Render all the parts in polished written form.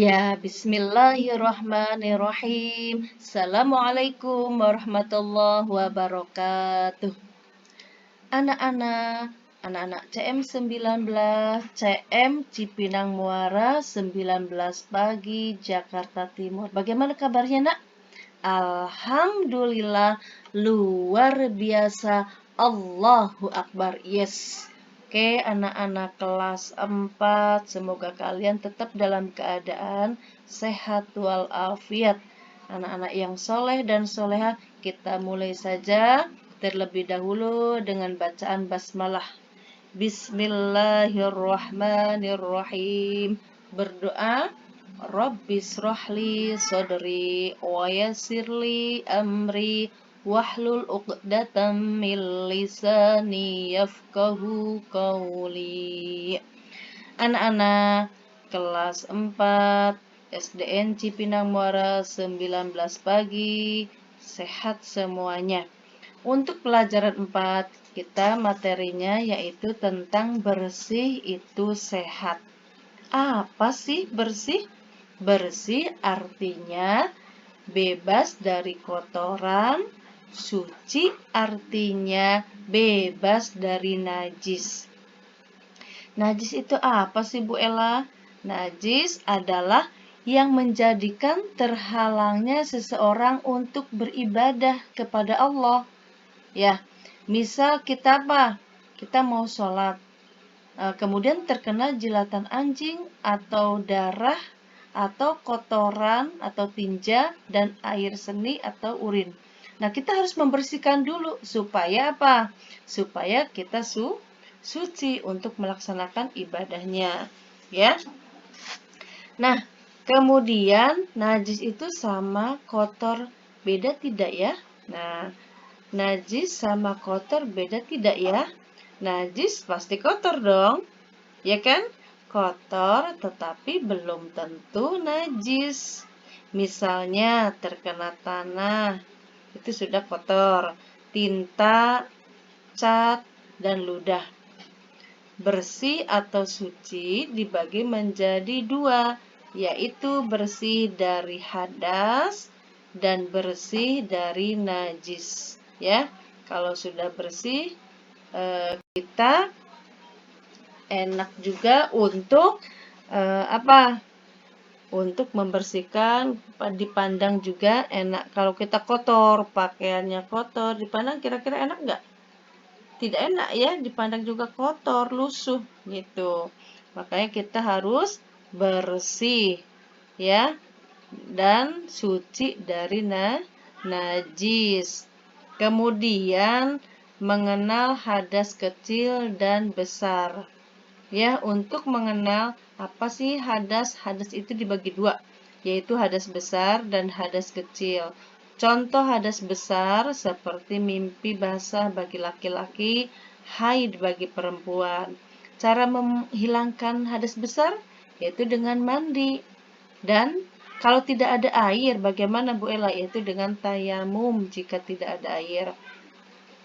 Ya, bismillahirrahmanirrahim. Assalamualaikum warahmatullahi wabarakatuh. Anak-anak, anak-anak CM19, CM Cipinang Muara 19 pagi Jakarta Timur. Bagaimana kabarnya, Nak? Alhamdulillah, luar biasa. Allahu Akbar. Yes. Oke, anak-anak kelas 4, semoga kalian tetap dalam keadaan sehat walafiat. Anak-anak yang soleh dan soleha, kita mulai saja terlebih dahulu dengan bacaan basmalah. Bismillahirrahmanirrahim. Berdoa, Rabbis rohli sodri wa yassirli amri wahlul uqdatam min lisani yafqahu qawli. Anak-anak kelas 4 SDN Cipinang Muara 19 pagi, sehat semuanya. Untuk pelajaran 4, kita materinya yaitu tentang bersih itu sehat. Apa sih bersih? Bersih artinya bebas dari kotoran, suci artinya bebas dari najis. Najis itu apa sih, Bu Ella? Najis adalah yang menjadikan terhalangnya seseorang untuk beribadah kepada Allah. Ya, misal kita apa? Kita mau sholat, kemudian terkena jilatan anjing atau darah atau kotoran atau tinja dan air seni atau urin. Nah, kita harus membersihkan dulu supaya apa? Supaya kita suci untuk melaksanakan ibadahnya, ya. Nah, kemudian najis itu sama kotor beda tidak ya? Nah, najis sama kotor beda tidak ya? Najis pasti kotor dong, ya kan? Kotor tetapi belum tentu najis. Misalnya terkena tanah, itu sudah kotor. Tinta, cat, dan ludah. Bersih atau suci dibagi menjadi dua, yaitu bersih dari hadas dan bersih dari najis. Ya, kalau sudah bersih, kita enak juga untuk untuk membersihkan, dipandang juga enak. Kalau kita kotor, pakaiannya kotor, dipandang kira-kira enak nggak? Tidak enak ya, dipandang juga kotor, lusuh gitu. Makanya kita harus bersih ya dan suci dari najis. Kemudian mengenal hadas kecil dan besar. Ya, untuk mengenal apa sih hadas? Hadas itu dibagi dua, yaitu hadas besar dan hadas kecil. Contoh hadas besar seperti mimpi basah bagi laki-laki, haid bagi perempuan. Cara menghilangkan hadas besar yaitu dengan mandi. Dan kalau tidak ada air, bagaimana Bu Ella? Yaitu dengan tayamum jika tidak ada air.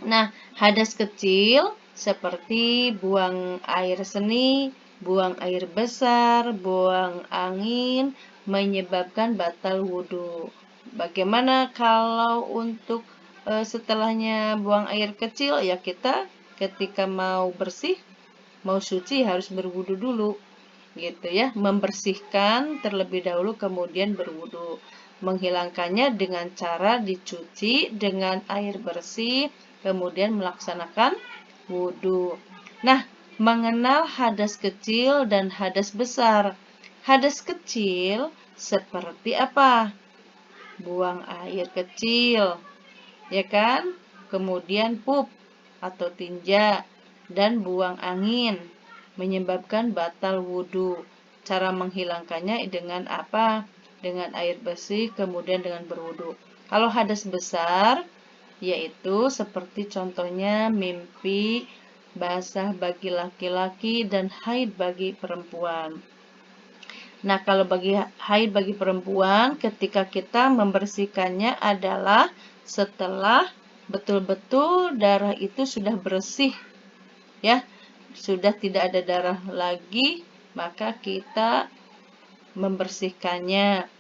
Nah, hadas kecil seperti buang air seni, buang air besar, buang angin, menyebabkan batal wudhu. Bagaimana kalau untuk setelahnya buang air kecil? Ya kita ketika mau bersih, mau suci harus berwudhu dulu. Gitu ya, membersihkan terlebih dahulu kemudian berwudhu. Menghilangkannya dengan cara dicuci dengan air bersih, kemudian melaksanakan wudhu. Nah, mengenal hadas kecil dan hadas besar. Hadas kecil seperti apa? Buang air kecil, ya kan? Kemudian pup atau tinja dan buang angin menyebabkan batal wudhu. Cara menghilangkannya dengan apa? Dengan air bersih, kemudian dengan berwudhu. Kalau hadas besar, yaitu seperti contohnya mimpi basah bagi laki-laki dan haid bagi perempuan. Nah, kalau haid bagi perempuan, ketika kita membersihkannya adalah setelah betul-betul darah itu sudah bersih, ya, sudah tidak ada darah lagi, maka kita membersihkannya.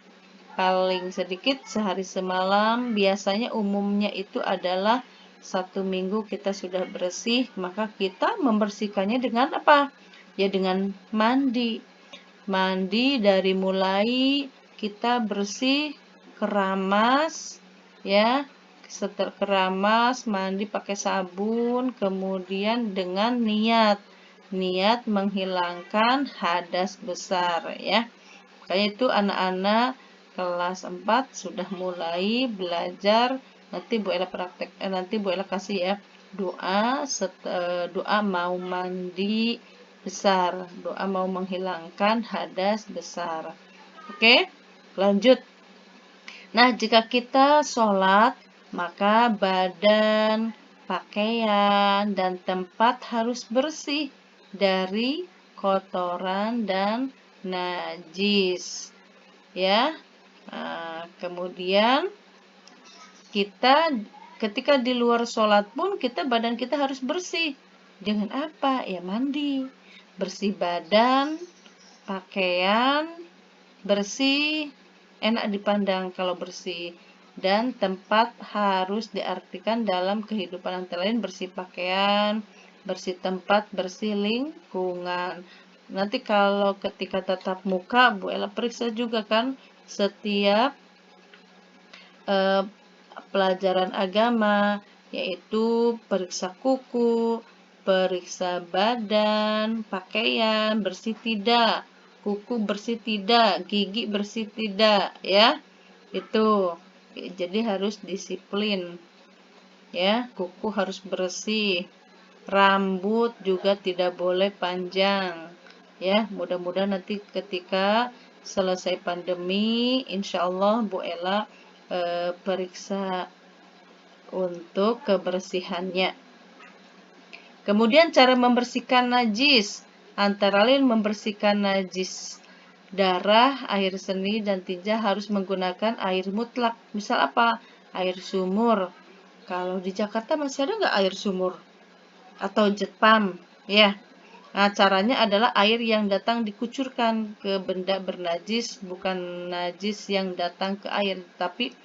Paling sedikit sehari semalam, biasanya umumnya itu adalah 1 minggu kita sudah bersih, maka kita membersihkannya dengan apa? Ya dengan mandi. Mandi dari mulai kita bersih, keramas, ya, setelah keramas, mandi pakai sabun, kemudian dengan niat menghilangkan hadas besar, ya. Kayak itu anak-anak kelas 4 sudah mulai belajar. Nanti Bu Ella kasih ya doa mau mandi besar, doa mau menghilangkan hadas besar. Oke, lanjut. Nah, jika kita sholat, maka badan, pakaian, dan tempat harus bersih dari kotoran dan najis. Ya, kemudian kita ketika di luar sholat pun badan kita harus bersih. Dengan apa? Ya mandi. Bersih badan, pakaian, bersih, enak dipandang kalau bersih. Dan tempat harus diartikan dalam kehidupan antara lain bersih pakaian, bersih tempat, bersih lingkungan. Nanti kalau ketika tatap muka, Bu Ella periksa juga kan setiap pelajaran agama, yaitu periksa kuku, periksa badan, pakaian, bersih tidak, kuku bersih tidak, gigi bersih tidak, ya. Itu. Jadi harus disiplin. Ya, kuku harus bersih. Rambut juga tidak boleh panjang. Ya, mudah-mudahan nanti ketika selesai pandemi, insya Allah Bu Ella periksa untuk kebersihannya. Kemudian cara membersihkan najis, antara lain membersihkan najis darah, air seni, dan tinja harus menggunakan air mutlak. Misal apa? Air sumur. Kalau di Jakarta masih ada nggak air sumur? Atau jet pump? Ya. Nah, caranya adalah air yang datang dikucurkan ke benda bernajis, bukan najis yang datang ke air, tapi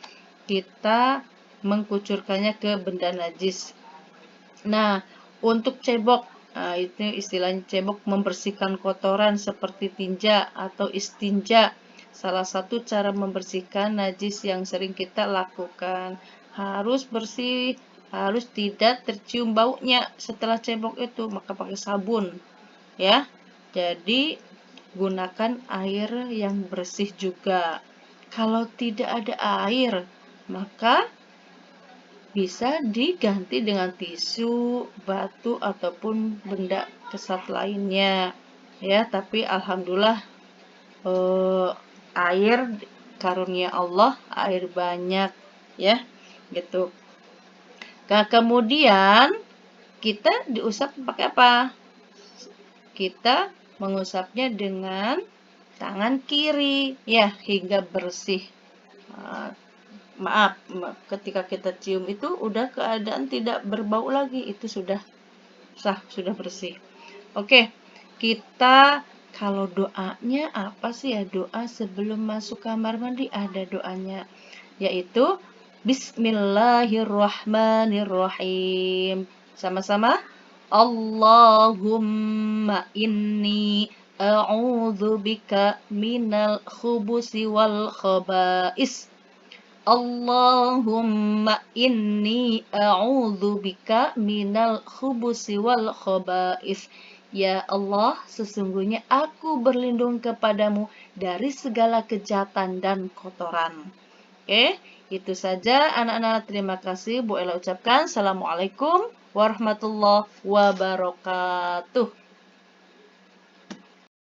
kita mengkucurkannya ke benda najis. Nah, untuk cebok, itu istilahnya cebok, membersihkan kotoran seperti tinja atau istinja. Salah satu cara membersihkan najis yang sering kita lakukan. Harus bersih, harus tidak tercium baunya setelah cebok itu, maka pakai sabun. Ya, jadi gunakan air yang bersih juga. Kalau tidak ada air, maka bisa diganti dengan tisu, batu, ataupun benda kesat lainnya. Ya, tapi alhamdulillah air karunia Allah, air banyak, ya, gitu. Nah, kemudian kita diusap pakai apa? Kita mengusapnya dengan tangan kiri, ya, hingga bersih. Maaf, ketika kita cium itu udah keadaan tidak berbau lagi, itu sudah sah, sudah bersih. Oke, kita kalau doanya apa sih ya? Doa sebelum masuk kamar mandi ada doanya, yaitu Bismillahirrahmanirrahim. Sama-sama. Allahumma inni a'udzubika minal khubusi wal khaba'is. Allahumma inni a'udzubika minal khubusi wal khaba'is. Ya Allah, sesungguhnya aku berlindung kepadamu dari segala kejahatan dan kotoran. Oke, itu saja anak-anak. Terima kasih Bu Ella ucapkan. Assalamualaikum warahmatullahi wabarakatuh.